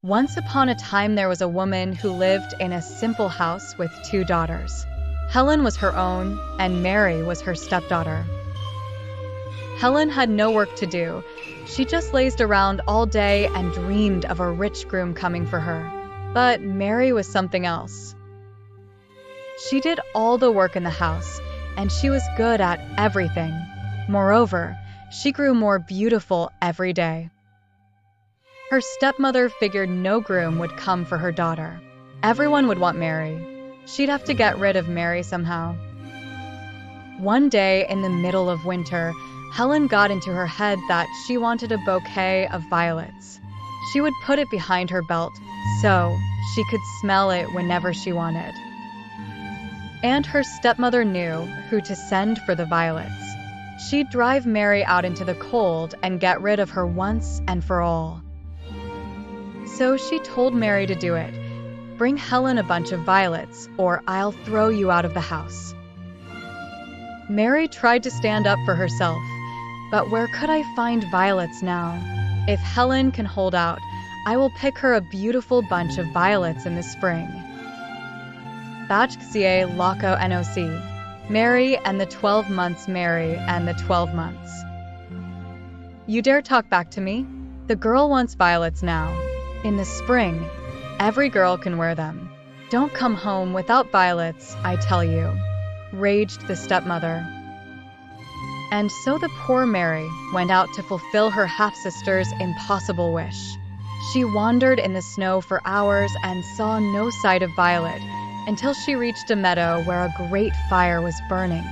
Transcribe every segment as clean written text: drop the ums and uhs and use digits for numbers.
Once upon a time there was a woman who lived in a simple house with 2 daughters. Helen was her own, and Mary was her stepdaughter. Helen had no work to do. She just lazed around all day and dreamed of a rich groom coming for her. But Mary was something else. She did all the work in the house, and she was good at everything. Moreover, she grew more beautiful every day. Her stepmother figured no groom would come for her daughter. Everyone would want Mary. She'd have to get rid of Mary somehow. One day in the middle of winter, Helen got into her head that she wanted a bouquet of violets. She would put it behind her belt so she could smell it whenever she wanted. And her stepmother knew who to send for the violets. She'd drive Mary out into the cold and get rid of her once and for all. So she told Mary to do it. Bring Helen a bunch of violets, or I'll throw you out of the house. Mary tried to stand up for herself, but where could I find violets now? If Helen can hold out, I will pick her a beautiful bunch of violets in the spring. Bachxie Laco Noc. Mary and the 12 months Mary and the 12 months. You dare talk back to me? The girl wants violets now. In the spring, every girl can wear them. Don't come home without violets, I tell you, raged the stepmother. And so the poor Mary went out to fulfill her half-sister's impossible wish. She wandered in the snow for hours and saw no sight of Violet until she reached a meadow where a great fire was burning.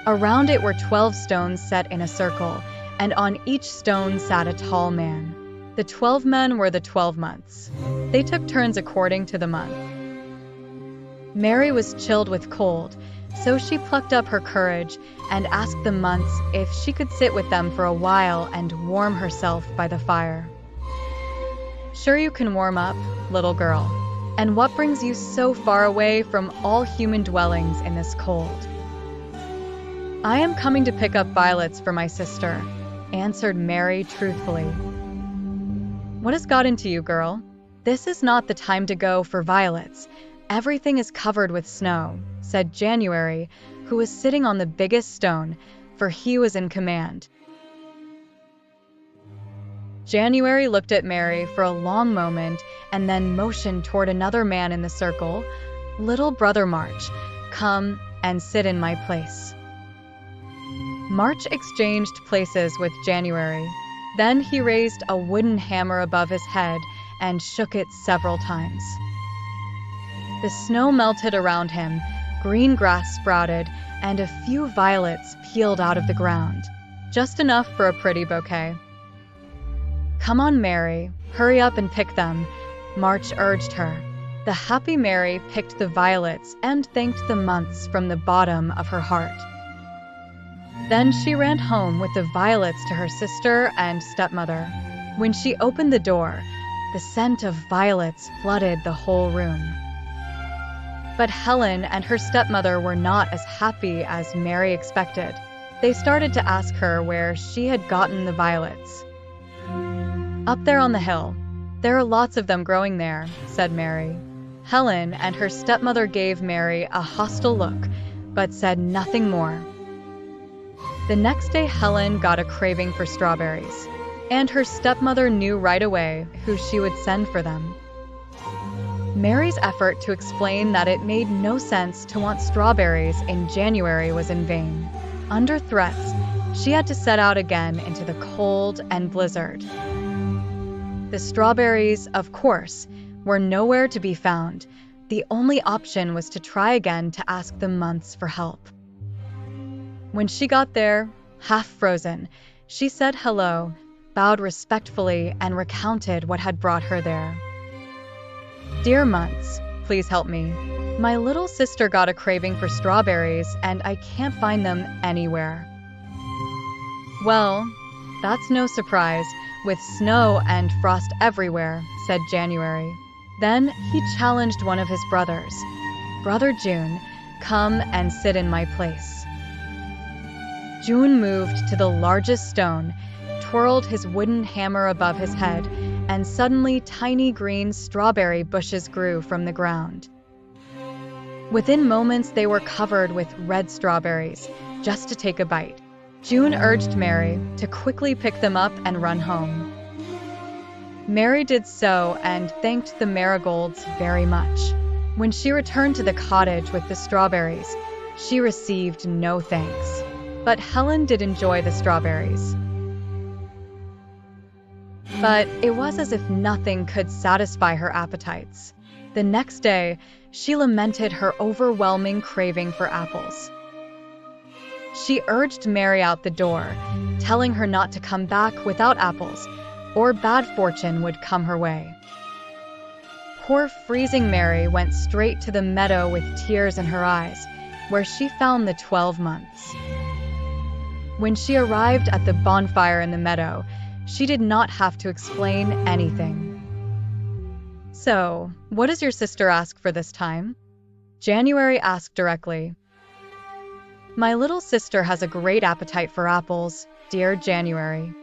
Around it were 12 stones set in a circle, and on each stone sat a tall man. The 12 men were the 12 months. They took turns according to the month. Mary was chilled with cold, so she plucked up her courage and asked the months if she could sit with them for a while and warm herself by the fire. Sure you can warm up, little girl. And what brings you so far away from all human dwellings in this cold? I am coming to pick up violets for my sister, answered Mary truthfully. What has got into you, girl? This is not the time to go for violets. Everything is covered with snow, said January, who was sitting on the biggest stone, for he was in command. January looked at Mary for a long moment and then motioned toward another man in the circle. Little brother March, come and sit in my place. March exchanged places with January. Then he raised a wooden hammer above his head and shook it several times. The snow melted around him, green grass sprouted, and a few violets peeled out of the ground, just enough for a pretty bouquet. Come on, Mary, hurry up and pick them, March urged her. The happy Mary picked the violets and thanked the months from the bottom of her heart. Then she ran home with the violets to her sister and stepmother. When she opened the door, the scent of violets flooded the whole room. But Helen and her stepmother were not as happy as Mary expected. They started to ask her where she had gotten the violets. Up there on the hill. There are lots of them growing there, said Mary. Helen and her stepmother gave Mary a hostile look, but said nothing more. The next day Helen got a craving for strawberries, and her stepmother knew right away who she would send for them. Mary's effort to explain that it made no sense to want strawberries in January was in vain. Under threats, she had to set out again into the cold and blizzard. The strawberries, of course, were nowhere to be found. The only option was to try again to ask the months for help. When she got there, half frozen, she said hello, bowed respectfully, and recounted what had brought her there. Dear months, please help me. My little sister got a craving for strawberries, and I can't find them anywhere. Well, that's no surprise, with snow and frost everywhere, said January. Then he challenged one of his brothers. Brother June, come and sit in my place. June moved to the largest stone, twirled his wooden hammer above his head, and suddenly tiny green strawberry bushes grew from the ground. Within moments, they were covered with red strawberries, just to take a bite. June urged Mary to quickly pick them up and run home. Mary did so and thanked the marigolds very much. When she returned to the cottage with the strawberries, she received no thanks. But Helen did enjoy the strawberries. But it was as if nothing could satisfy her appetites. The next day, she lamented her overwhelming craving for apples. She urged Mary out the door, telling her not to come back without apples, or bad fortune would come her way. Poor freezing Mary went straight to the meadow with tears in her eyes, where she found the 12 months. When she arrived at the bonfire in the meadow, she did not have to explain anything. "So, what does your sister ask for this time?" January asked directly. "My little sister has a great appetite for apples, dear January."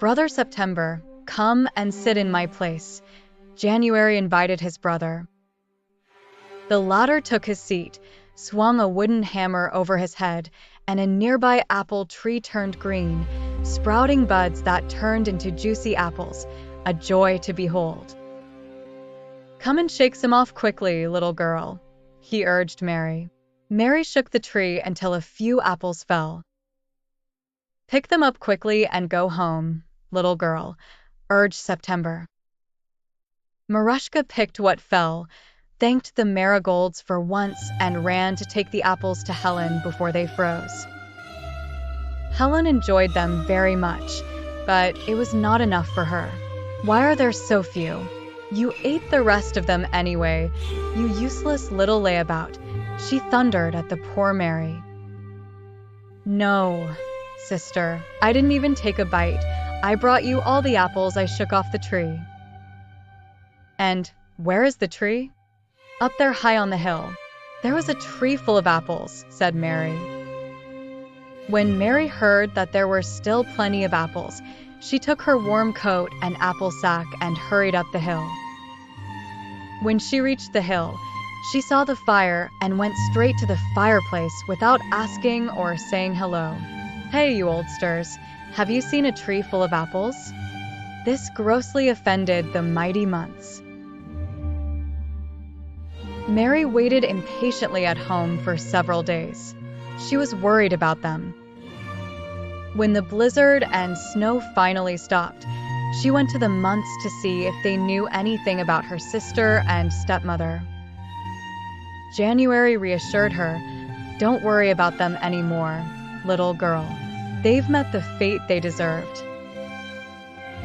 "Brother September, come and sit in my place," January invited his brother. The latter took his seat, swung a wooden hammer over his head, and a nearby apple tree turned green, sprouting buds that turned into juicy apples, a joy to behold. "Come and shake some off quickly, little girl," he urged Mary. Mary shook the tree until a few apples fell. "Pick them up quickly and go home, little girl," urged September. Marushka picked what fell, thanked the marigolds for once, and ran to take the apples to Helen before they froze. Helen enjoyed them very much, but it was not enough for her. "Why are there so few? You ate the rest of them anyway, you useless little layabout," she thundered at the poor Mary. "No, sister, I didn't even take a bite. I brought you all the apples I shook off the tree." "And where is the tree?" "Up there high on the hill." "There was a tree full of apples," said Mary. When Mary heard that there were still plenty of apples, she took her warm coat and apple sack and hurried up the hill. When she reached the hill, she saw the fire and went straight to the fireplace without asking or saying hello. "Hey, you oldsters, have you seen a tree full of apples?" This grossly offended the mighty months. Mary waited impatiently at home for several days. She was worried about them. When the blizzard and snow finally stopped, she went to the months to see if they knew anything about her sister and stepmother. January reassured her, "Don't worry about them anymore, little girl. They've met the fate they deserved.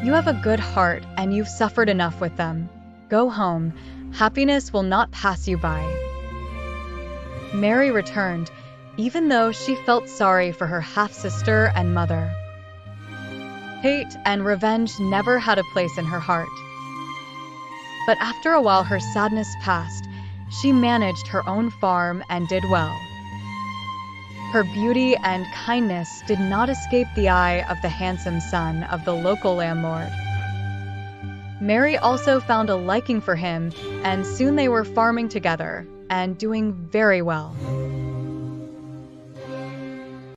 You have a good heart and you've suffered enough with them. Go home. Happiness will not pass you by." Mary returned, even though she felt sorry for her half-sister and mother. Hate and revenge never had a place in her heart. But after a while her sadness passed. She managed her own farm and did well. Her beauty and kindness did not escape the eye of the handsome son of the local landlord. Mary also found a liking for him, and soon they were farming together and doing very well.